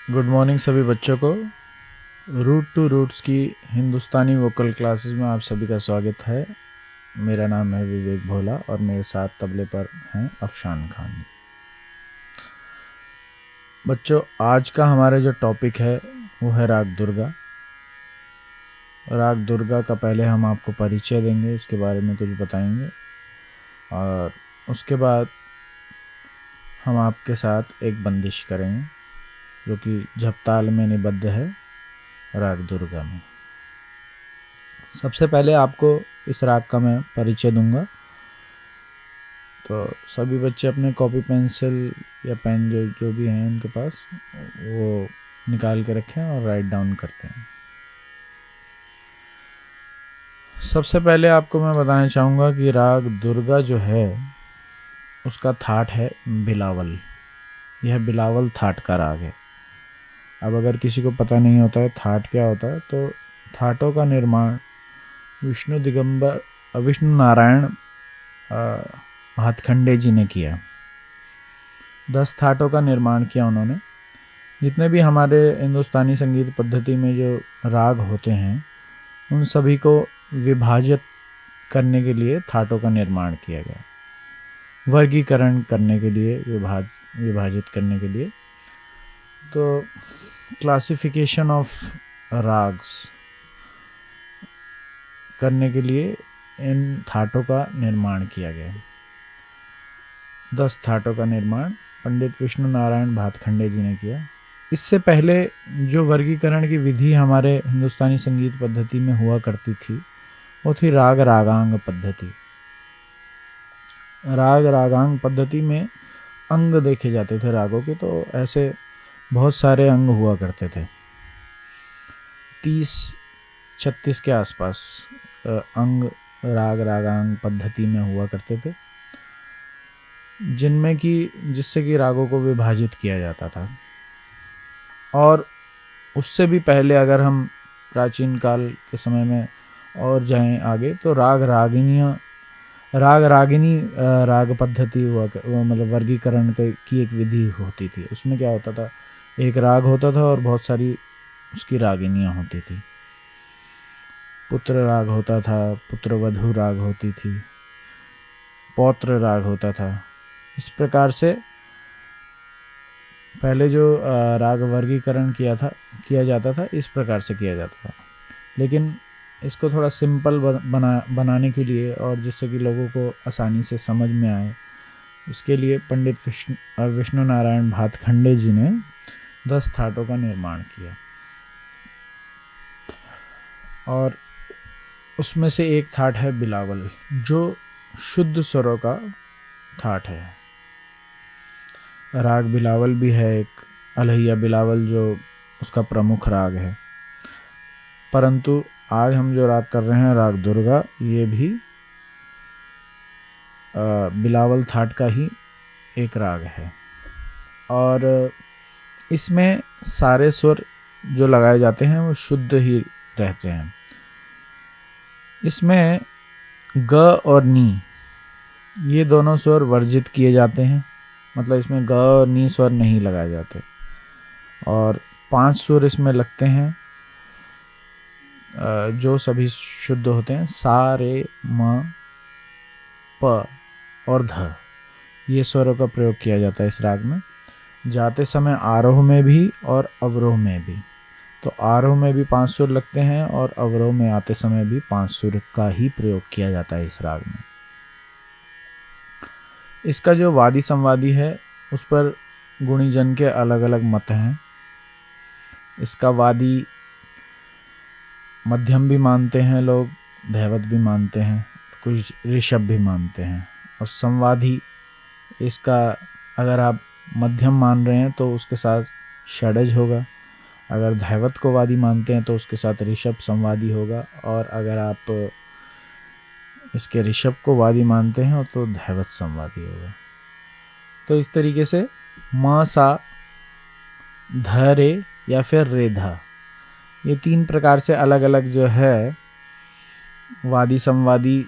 Good morning सभी बच्चों को। रूट टू रूट्स की हिंदुस्तानी वोकल क्लासेस में आप सभी का स्वागत है। मेरा नाम है विवेक भोला और मेरे साथ तबले पर हैं अफशान खान। बच्चों, आज का हमारा जो टॉपिक है वो है राग दुर्गा। राग दुर्गा का पहले हम आपको परिचय देंगे, इसके बारे में कुछ बताएंगे और उसके बाद हम आपके साथ एक बंदिश करेंगे जो कि झपताल में निबद्ध है राग दुर्गा में। सबसे पहले आपको इस राग का मैं परिचय दूंगा, तो सभी बच्चे अपने कॉपी पेंसिल या पेन जो भी हैं उनके पास वो निकाल के रखें और राइट डाउन करते हैं। सबसे पहले आपको मैं बताना चाहूँगा कि राग दुर्गा जो है उसका थाट है बिलावल। यह बिलावल थाट का राग है। अब अगर किसी को पता नहीं होता है थाट क्या होता है, तो थाटों का निर्माण विष्णु नारायण भातखंडे जी ने किया। 10 थाटों का निर्माण किया उन्होंने। जितने भी हमारे हिंदुस्तानी संगीत पद्धति में जो राग होते हैं उन सभी को विभाजित करने के लिए थाटों का निर्माण किया गया, वर्गीकरण करने के लिए, विभाजित करने के लिए। तो क्लासिफिकेशन ऑफ राग्स करने के लिए इन थाटों का निर्माण किया गया। 10 थाटों का निर्माण पंडित विष्णु नारायण भातखंडे जी ने किया। इससे पहले जो वर्गीकरण की विधि हमारे हिंदुस्तानी संगीत पद्धति में हुआ करती थी वो थी राग रागांग पद्धति। राग रागांग पद्धति में अंग देखे जाते थे रागों के, तो ऐसे बहुत सारे अंग हुआ करते थे। 30-36 के आसपास अंग राग रागांग पद्धति में हुआ करते थे, जिससे कि रागों को विभाजित किया जाता था। और उससे भी पहले अगर हम प्राचीन काल के समय में और जाएं आगे, तो राग रागिनी राग पद्धति मतलब वर्गीकरण की एक विधि होती थी। उसमें क्या होता था, एक राग होता था और बहुत सारी उसकी रागिनियाँ होती थी। पुत्र राग होता था, पुत्रवधू राग होती थी, पौत्र राग होता था। इस प्रकार से पहले जो राग वर्गीकरण किया जाता था, इस प्रकार से किया जाता था। लेकिन इसको थोड़ा सिंपल बनाने के लिए और जिससे कि लोगों को आसानी से समझ में आए, उसके लिए पंडित विष्णु नारायण भातखंडे जी ने 10 थाटों का निर्माण किया। और उसमें से एक थाट है बिलावल, जो शुद्ध स्वरों का थाट है। राग बिलावल भी है एक, अलहैया बिलावल जो उसका प्रमुख राग है। परंतु आज हम जो राग कर रहे हैं राग दुर्गा, ये भी बिलावल थाट का ही एक राग है। और इसमें सारे स्वर जो लगाए जाते हैं वो शुद्ध ही रहते हैं। इसमें ग और नी, ये दोनों स्वर वर्जित किए जाते हैं, मतलब इसमें ग और नी स्वर नहीं लगाए जाते। और 5 सुर इसमें लगते हैं जो सभी शुद्ध होते हैं, सा रे म प और ध। ये स्वरों का प्रयोग किया जाता है इस राग में, जाते समय आरोह में भी और अवरोह में भी। तो आरोह में भी 5 सुर लगते हैं और अवरोह में आते समय भी 5 सुर का ही प्रयोग किया जाता है इस राग में। इसका जो वादी संवादी है उस पर गुणीजन के अलग अलग मत हैं। इसका वादी मध्यम भी मानते हैं लोग, धैवत भी मानते हैं, कुछ ऋषभ भी मानते हैं। और संवादी इसका अगर आप मध्यम मान रहे हैं तो उसके साथ षडज होगा, अगर धैवत को वादी मानते हैं तो उसके साथ ऋषभ संवादी होगा, और अगर आप इसके ऋषभ को वादी मानते हैं तो धैवत संवादी होगा। तो इस तरीके से म सा ध रे या फिर रे धा, ये 3 प्रकार से अलग अलग जो है वादी संवादी,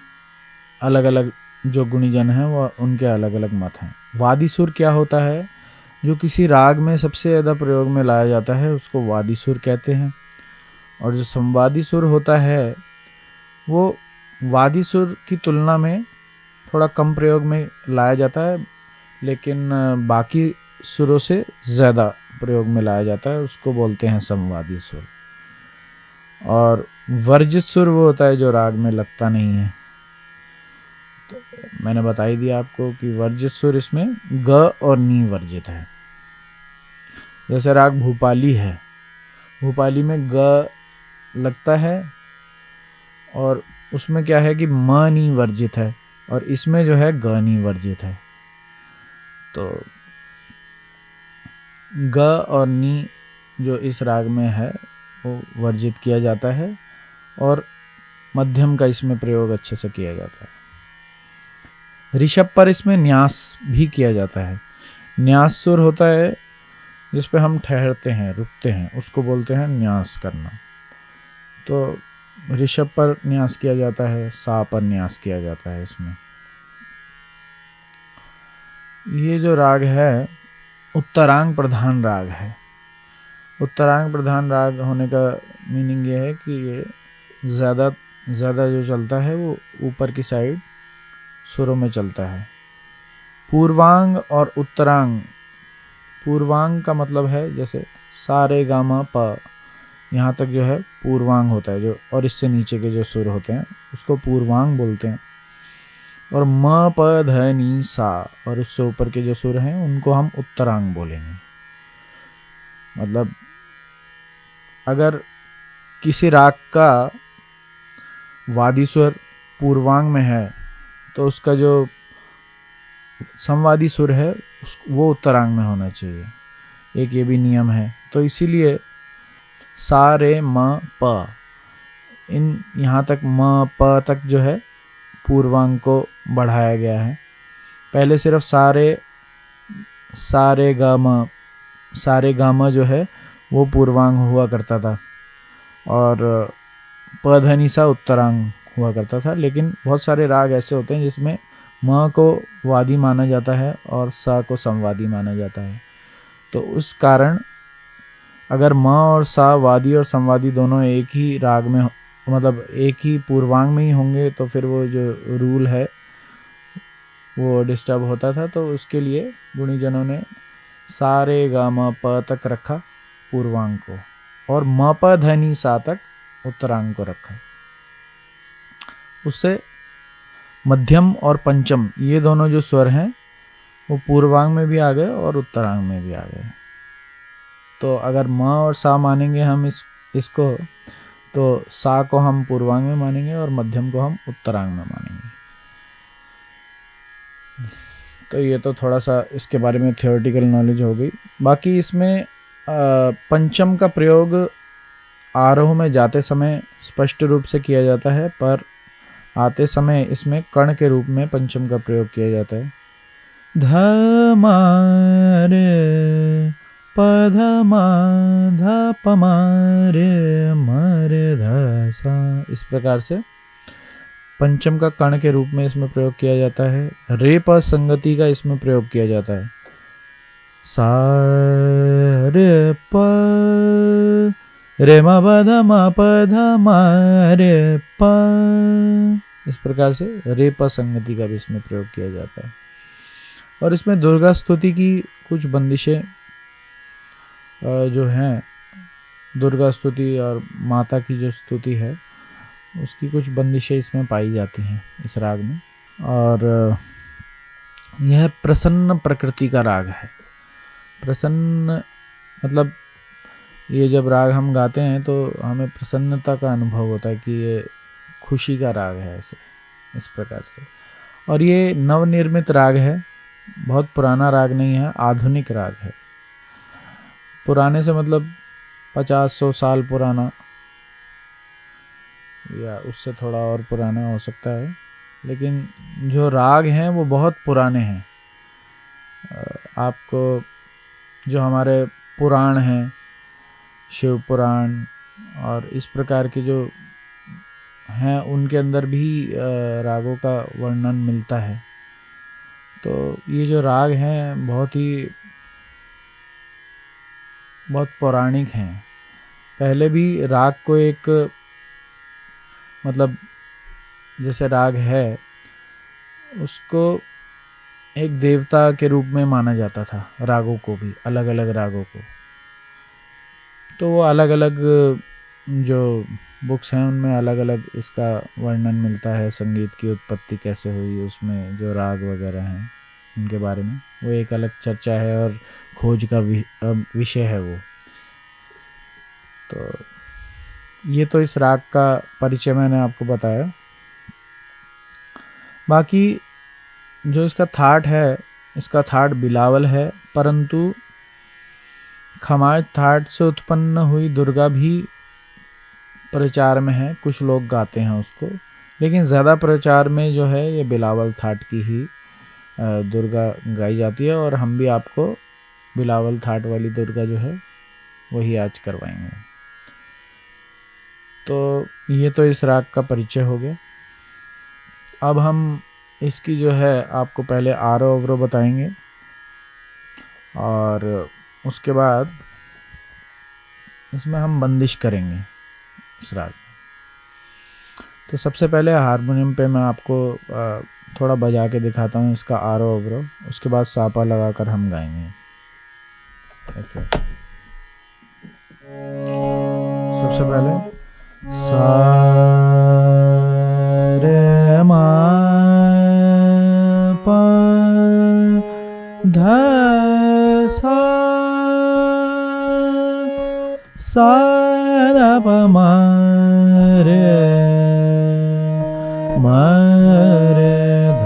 अलग अलग जो गुणीजन हैं वो उनके अलग अलग मत हैं। वादी सुर क्या होता है? जो किसी राग में सबसे ज़्यादा प्रयोग में लाया जाता है उसको वादी सुर कहते हैं। और जो संवादी सुर होता है वो वादी सुर की तुलना में थोड़ा कम प्रयोग में लाया जाता है, लेकिन बाकी सुरों से ज़्यादा प्रयोग में लाया जाता है, उसको बोलते हैं संवादी सुर। और वर्जित सुर वो होता है जो राग में लगता नहीं है। तो मैंने बता ही दिया आपको कि वर्जित सुर इसमें ग और नी वर्जित है। जैसे राग भूपाली है, भूपाली में ग लगता है और उसमें क्या है कि म नी वर्जित है, और इसमें जो है ग नी वर्जित है। तो ग और नी जो इस राग में है वो वर्जित किया जाता है, और मध्यम का इसमें प्रयोग अच्छे से किया जाता है। ऋषभ पर इसमें न्यास भी किया जाता है। न्यास सुर होता है जिस पे हम ठहरते हैं, रुकते हैं, उसको बोलते हैं न्यास करना। तो ऋषभ पर न्यास किया जाता है, सा पर न्यास किया जाता है इसमें। ये जो राग है उत्तरांग प्रधान राग है। उत्तरांग प्रधान राग होने का मीनिंग ये है कि ये ज़्यादा जो चलता है वो ऊपर की साइड सुरों में चलता है। पूर्वांग और उत्तरांग, पूर्वांग का मतलब है जैसे सा रे गा मा पा, यहाँ तक जो है पूर्वांग होता है, जो और इससे नीचे के जो सुर होते हैं उसको पूर्वांग बोलते हैं। और म प ध नी सा और उससे ऊपर के जो सुर हैं उनको हम उत्तरांग बोलेंगे। मतलब अगर किसी राग का वादी स्वर पूर्वांग में है तो उसका जो संवादी सुर है वो उत्तरांग में होना चाहिए, एक ये भी नियम है। तो इसीलिए सा रे म प, इन यहाँ तक म प तक जो है पूर्वांग को बढ़ाया गया है। पहले सिर्फ सारे गा म जो है वो पूर्वांग हुआ करता था और पधनी सा उत्तरांग हुआ करता था, लेकिन बहुत सारे राग ऐसे होते हैं जिसमें म को वादी माना जाता है और सा को संवादी माना जाता है। तो उस कारण अगर म और सा वादी और संवादी दोनों एक ही राग में मतलब एक ही पूर्वांग में ही होंगे तो फिर वो जो रूल है वो डिस्टर्ब होता था। तो उसके लिए गुणीजनों ने सा रे गा म प तक रखा पूर्वांग को और म प धनी सा तक उत्तरांग को रखा। उससे मध्यम और पंचम ये दोनों जो स्वर हैं वो पूर्वांग में भी आ गए और उत्तरांग में भी आ गए। तो अगर म और सा मानेंगे हम इसको, तो सा को हम पूर्वांग में मानेंगे और मध्यम को हम उत्तरांग में मानेंगे। तो ये तो थोड़ा सा इसके बारे में थियोरेटिकल नॉलेज हो गई। बाकी इसमें पंचम का प्रयोग आरोह में जाते समय स्पष्ट रूप से किया जाता है, पर आते समय इसमें कर्ण के रूप में पंचम का प्रयोग किया जाता है। ध मा रे प ध मा ध प मा रे म रे ध सा, इस प्रकार से पंचम का कर्ण के रूप में इसमें प्रयोग किया जाता है। रे प संगति का इसमें प्रयोग किया जाता है। सा रे प रे म प ध म प ध म रे प, इस प्रकार से रे प संगति का भी इसमें प्रयोग किया जाता है। और इसमें दुर्गा स्तुति की कुछ बंदिशें जो हैं, दुर्गा स्तुति और माता की जो स्तुति है उसकी कुछ बंदिशें इसमें पाई जाती हैं इस राग में। और यह प्रसन्न प्रकृति का राग है। प्रसन्न मतलब ये जब राग हम गाते हैं तो हमें प्रसन्नता का अनुभव होता है कि ये खुशी का राग है, ऐसे इस प्रकार से। और ये नवनिर्मित राग है, बहुत पुराना राग नहीं है, आधुनिक राग है। पुराने से मतलब 50-100 साल पुराना या उससे थोड़ा और पुराना हो सकता है, लेकिन जो राग हैं वो बहुत पुराने हैं। आपको जो हमारे पुराण हैं, शिव पुराण और इस प्रकार के जो हैं उनके अंदर भी रागों का वर्णन मिलता है। तो ये जो राग हैं बहुत ही बहुत पौराणिक हैं। पहले भी राग को एक मतलब जैसे राग है उसको एक देवता के रूप में माना जाता था, रागों को भी, अलग अलग रागों को। तो वो अलग अलग जो बुक्स हैं उनमें अलग अलग इसका वर्णन मिलता है, संगीत की उत्पत्ति कैसे हुई, उसमें जो राग वगैरह हैं उनके बारे में वो एक अलग चर्चा है और खोज का विषय है वो। तो ये तो इस राग का परिचय मैंने आपको बताया। बाकी जो इसका थाट है, इसका थाट बिलावल है, परंतु खमाज थाट से उत्पन्न हुई दुर्गा भी प्रचार में है, कुछ लोग गाते हैं उसको, लेकिन ज़्यादा प्रचार में जो है ये बिलावल थाट की ही दुर्गा गाई जाती है। और हम भी आपको बिलावल थाट वाली दुर्गा जो है वही आज करवाएंगे। तो ये तो इस राग का परिचय हो गया। अब हम इसकी जो है आपको पहले आरोह अवरोह बताएंगे और उसके बाद इसमें हम बंदिश करेंगे इस राग। तो सबसे पहले हारमोनियम पे मैं आपको थोड़ा बजा के दिखाता हूँ इसका आरोह अवरोह, उसके बाद सापा लगाकर हम गाएंगे। देखिए सबसे पहले सा रे मा पा धा सा सा रा पा मा रे ध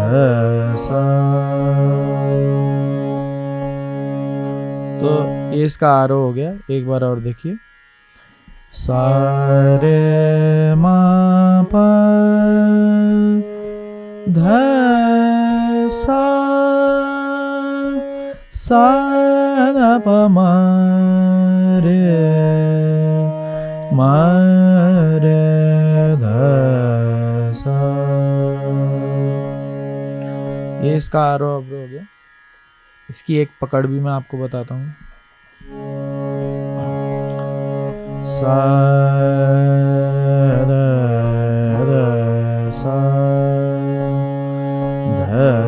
सा। तो ये इसका आरोह हो गया। एक बार और देखिए, सा रे मा पा ध सा सा रा पा मा रे ध सा। ये इसका आरोह अवरोह हो गया। इसकी एक पकड़ भी मैं आपको बताता हूँ। सा सा ध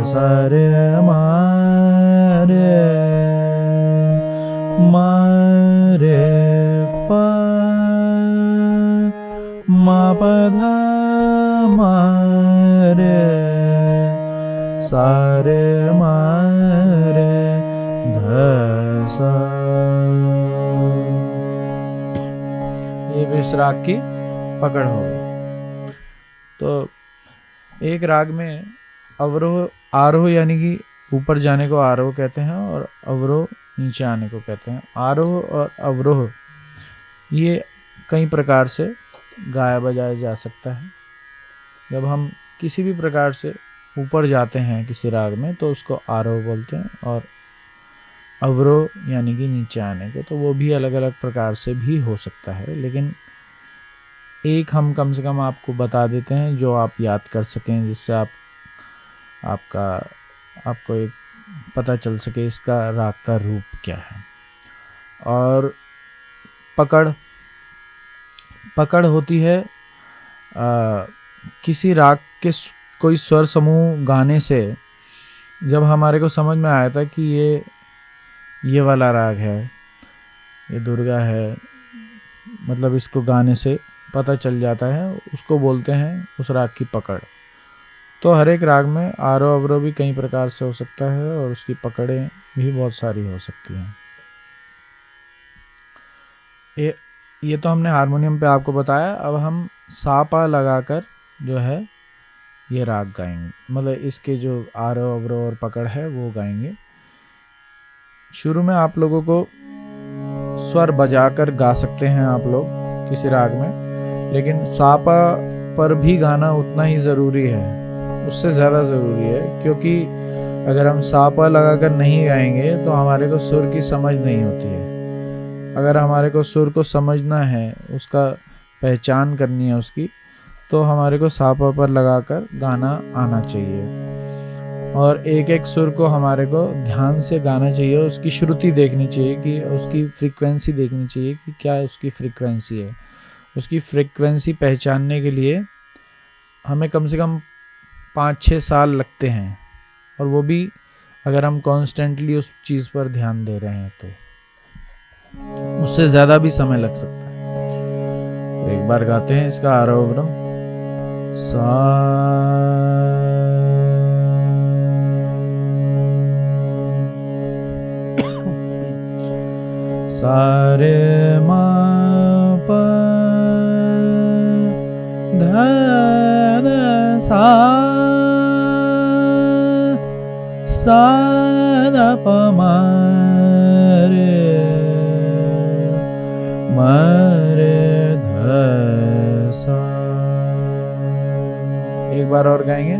सा रे मा रे पा मा पा धा मा रे सा रे मा रे ध सा। ये भी इस राग की पकड़ हो गई। तो एक राग में अवरोह आरोह यानी कि ऊपर जाने को आरोह कहते हैं और अवरोह नीचे आने को कहते हैं। आरोह और अवरोह ये कई प्रकार से गाया बजाया जा सकता है। जब हम किसी भी प्रकार से ऊपर जाते हैं किसी राग में तो उसको आरोह बोलते हैं, और अवरोह यानी कि नीचे आने को तो वो भी अलग अलग प्रकार से भी हो सकता है। लेकिन एक हम कम से कम आपको बता देते हैं जो आप याद कर सकें, जिससे आपको एक पता चल सके इसका राग का रूप क्या है। और पकड़ होती है किसी राग के कोई स्वर समूह गाने से जब हमारे को समझ में आया था कि ये वाला राग है, ये दुर्गा है, मतलब इसको गाने से पता चल जाता है, उसको बोलते हैं उस राग की पकड़। तो हर एक राग में आरोह अवरोह भी कई प्रकार से हो सकता है और उसकी पकड़ें भी बहुत सारी हो सकती हैं। ये तो हमने हारमोनियम पे आपको बताया। अब हम सा पा लगाकर जो है ये राग गाएंगे, मतलब इसके जो आरोह अवरोह और पकड़ है वो गाएंगे। शुरू में आप लोगों को स्वर बजाकर गा सकते हैं आप लोग किसी राग में, लेकिन सा पा पर भी गाना उतना ही ज़रूरी है, उससे ज़्यादा ज़रूरी है, क्योंकि अगर हम सा पा लगाकर नहीं गाएंगे तो हमारे को सुर की समझ नहीं होती है। अगर हमारे को सुर को समझना है, उसका पहचान करनी है उसकी, तो हमारे को सा पा पर लगाकर गाना आना चाहिए। और एक एक सुर को हमारे को ध्यान से गाना चाहिए, उसकी श्रुति देखनी चाहिए कि उसकी फ्रीक्वेंसी देखनी चाहिए कि क्या उसकी फ्रीक्वेंसी है। उसकी फ्रीक्वेंसी पहचानने के लिए हमें कम से कम 5-6 साल लगते हैं, और वो भी अगर हम कॉन्स्टेंटली उस चीज़ पर ध्यान दे रहे हैं तो उससे ज़्यादा भी समय लग सकता है। तो एक बार गाते हैं इसका आरोह सा सारे मा प ध सा सा ध प म रे म रे ध सा। एक बार और गाएंगे।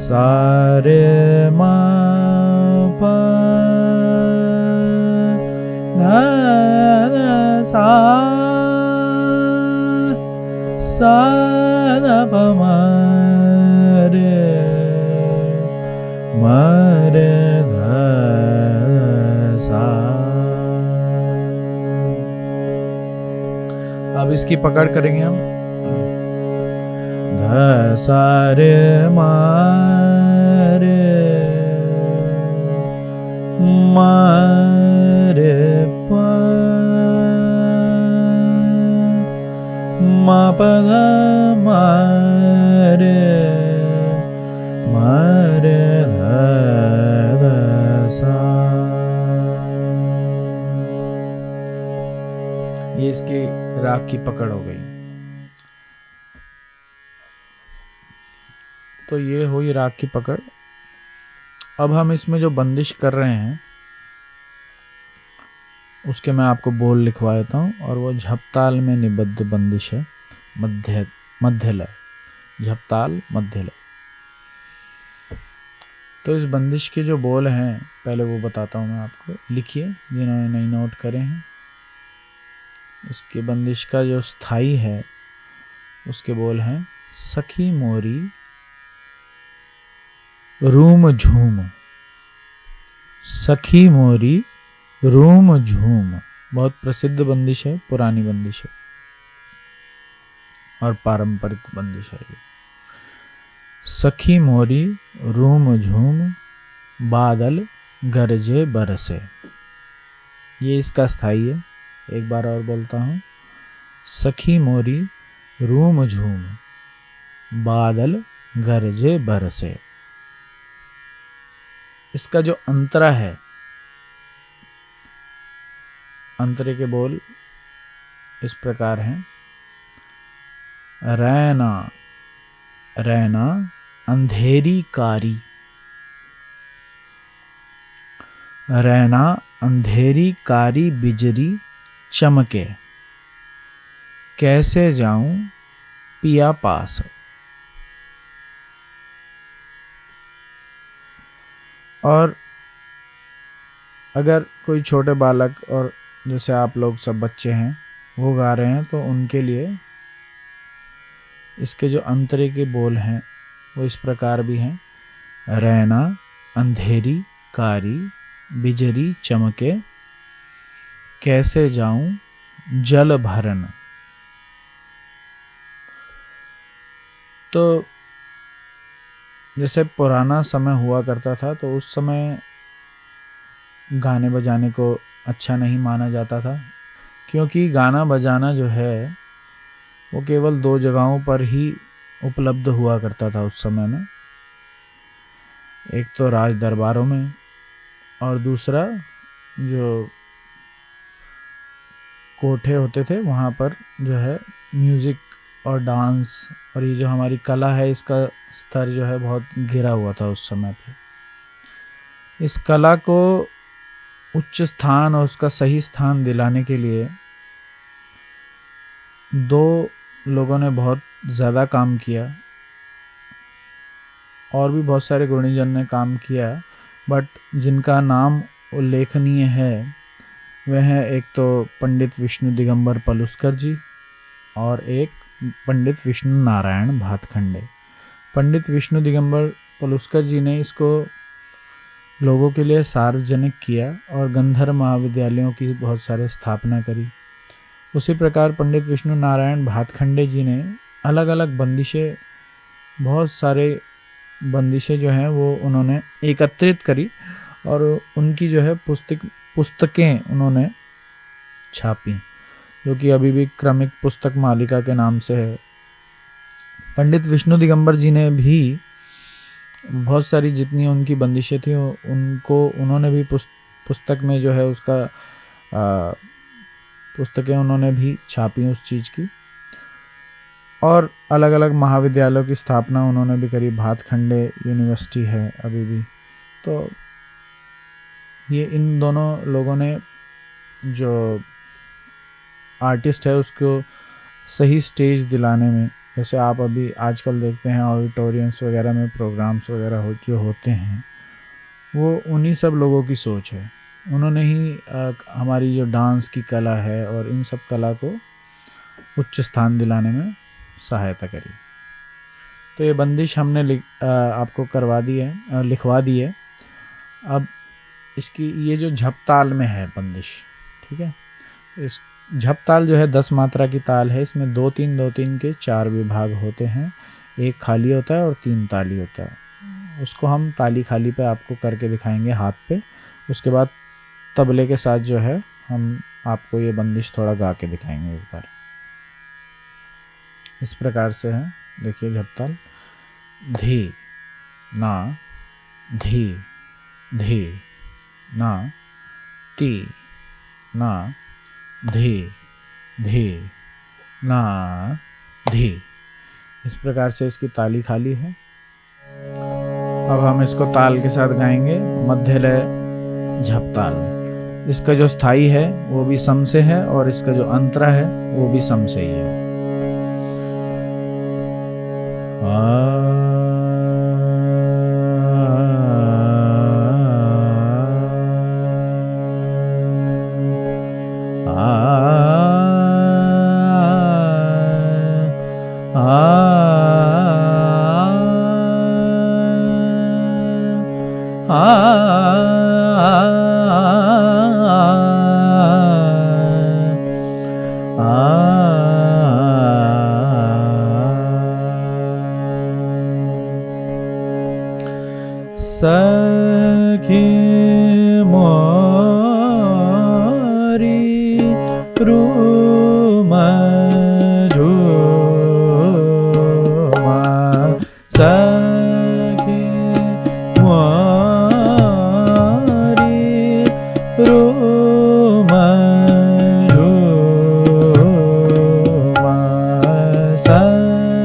सारे मा प ध सा सा ध प म रे म रे ध सा। अब इसकी पकड़ करेंगे हम। ध सा रे म रे म रे प म प ध म रे म रे ध सा। ये इसकी राग की पकड़ हो गई। तो ये हुई राग की पकड़। अब हम इसमें जो बंदिश कर रहे हैं उसके मैं आपको बोल लिखवा देता हूँ, और वो झपताल में निबद्ध बंदिश है, मध्य लय, झपताल मध्य लय। तो इस बंदिश के जो बोल हैं पहले वो बताता हूँ मैं आपको, लिखिए जिन्होंने नहीं नोट करे हैं। इसके बंदिश का जो स्थाई है उसके बोल हैं सखी मोरी रूम झूम। सखी मोरी रूम झूम बहुत प्रसिद्ध बंदिश है, पुरानी बंदिश है और पारंपरिक बंदिश है। सखी मोरी रूम झूम बादल गरजे बरसे, ये इसका स्थाई है। एक बार और बोलता हूँ। सखी मोरी रूम झूम बादल गरजे बरसे। इसका जो अंतरा है, अंतरे के बोल इस प्रकार हैं। रैना रैना अंधेरी कारी, रैना अंधेरी कारी बिजली चमके, कैसे जाऊं पिया पास। और अगर कोई छोटे बालक और जैसे आप लोग सब बच्चे हैं वो गा रहे हैं तो उनके लिए इसके जो अंतरे के बोल हैं वो इस प्रकार भी हैं। रैना अंधेरी कारी बिजली चमके, कैसे जाऊं जल भरन। तो जैसे पुराना समय हुआ करता था तो उस समय गाने बजाने को अच्छा नहीं माना जाता था, क्योंकि गाना बजाना जो है वो केवल 2 जगहों पर ही उपलब्ध हुआ करता था उस समय में। एक तो राज दरबारों में और दूसरा जो कोठे होते थे वहाँ पर जो है म्यूज़िक और डांस और ये जो हमारी कला है इसका स्तर जो है बहुत गिरा हुआ था उस समय पे। इस कला को उच्च स्थान और उसका सही स्थान दिलाने के लिए 2 लोगों ने बहुत ज़्यादा काम किया और भी बहुत सारे गुणीजन ने काम किया, बट जिनका नाम उल्लेखनीय है वह है एक तो पंडित विष्णु दिगंबर पलुस्कर जी और एक पंडित विष्णु नारायण भातखंडे। पंडित विष्णु दिगंबर पलुस्कर जी ने इसको लोगों के लिए सार्वजनिक किया और गंधर्व महाविद्यालयों की बहुत सारे स्थापना करी। उसी प्रकार पंडित विष्णु नारायण भातखंडे जी ने अलग अलग बंदिशें, बहुत सारे बंदिशें जो हैं वो उन्होंने एकत्रित करी और उनकी जो है पुस्तकें उन्होंने छापी, जो कि अभी भी क्रमिक पुस्तक मालिका के नाम से है। पंडित विष्णु दिगंबर जी ने भी बहुत सारी जितनी उनकी बंदिशें थी उनको उन्होंने भी पुस्तक में जो है उसका पुस्तकें उन्होंने भी छापी उस चीज़ की। और अलग अलग महाविद्यालयों की स्थापना उन्होंने भी करी। भातखंडे यूनिवर्सिटी है अभी भी। तो ये इन दोनों लोगों ने जो आर्टिस्ट है उसको सही स्टेज दिलाने में, जैसे आप अभी आजकल देखते हैं ऑडिटोरियम्स वगैरह में प्रोग्राम्स वगैरह जो होते हैं, वो उन्हीं सब लोगों की सोच है। उन्होंने ही हमारी जो डांस की कला है और इन सब कला को उच्च स्थान दिलाने में सहायता करी। तो ये बंदिश हमने आपको करवा दी है, लिखवा दी है। अब इसकी ये जो झपताल में है बंदिश, ठीक है, इस झपताल जो है 10 मात्रा की ताल है। इसमें 2-3-2-3 के 4 विभाग होते हैं, एक खाली होता है और 3 ताली होता है। उसको हम ताली खाली पे आपको करके दिखाएंगे हाथ पे। उसके बाद तबले के साथ जो है हम आपको ये बंदिश थोड़ा गा के दिखाएंगे एक बार। इस प्रकार से है, देखिए झपताल। धी ना धी धी ना ती ना धी धी ना धी। इस प्रकार से इसकी ताली खाली है। अब हम इसको ताल के साथ गाएंगे। मध्य लय झपताल। इसका जो स्थाई है वो भी सम से है और इसका जो अंतरा है वो भी सम से ही है। सखी मोरी रूम झूमा, सखी मोरी रूम झूमा, सखी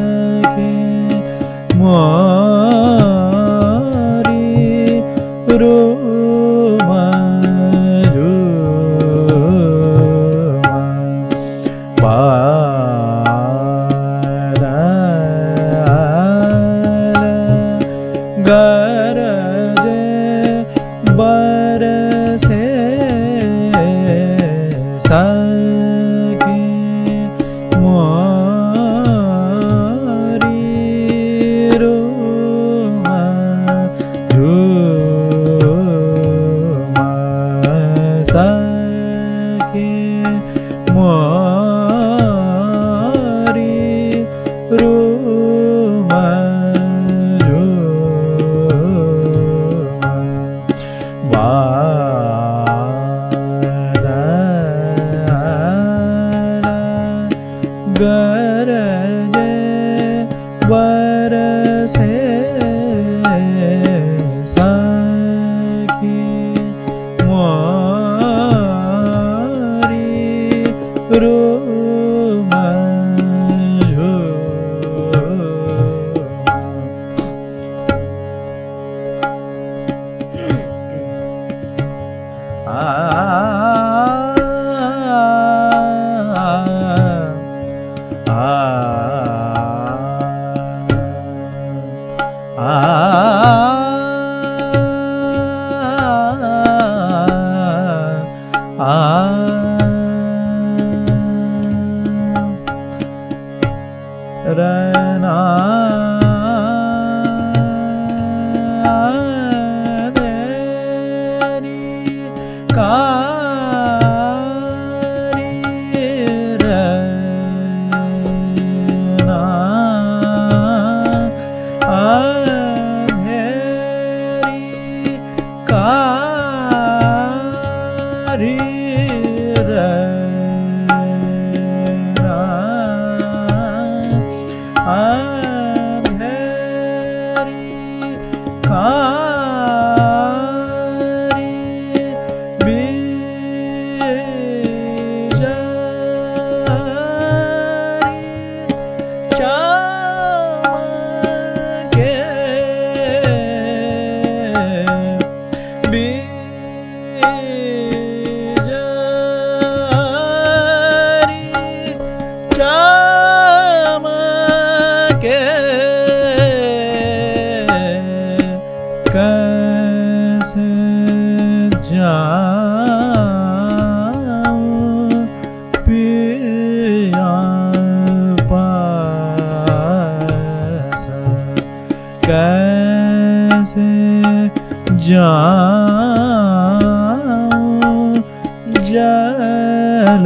जल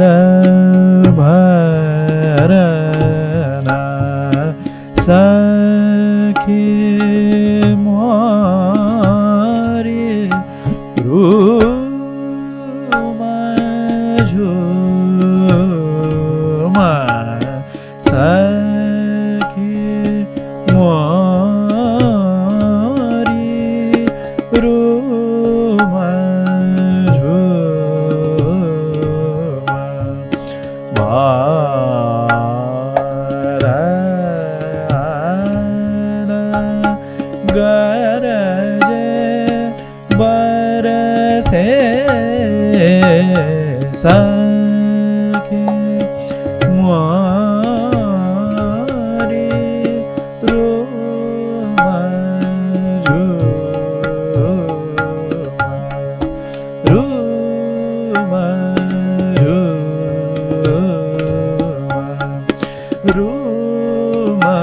भरना सखी मोरी रूमा झूमा सखी मोरी रूमा गरजे बरसे सखी मोरी रूमा झूमा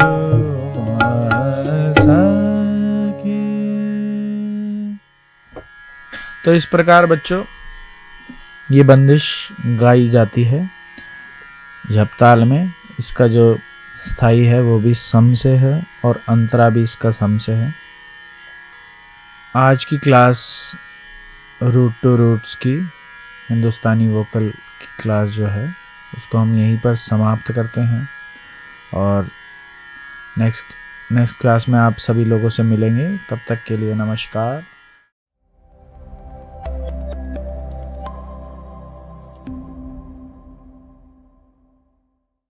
रूमा सखी। तो इस प्रकार बच्चों ये बंदिश गाई जाती है झपताल में। इसका जो स्थाई है वो भी सम से है और अंतरा भी इसका सम से है। आज की क्लास रूट टू रूट्स की हिंदुस्तानी वोकल की क्लास जो है उसको हम यहीं पर समाप्त करते हैं और नेक्स्ट क्लास में आप सभी लोगों से मिलेंगे। तब तक के लिए नमस्कार।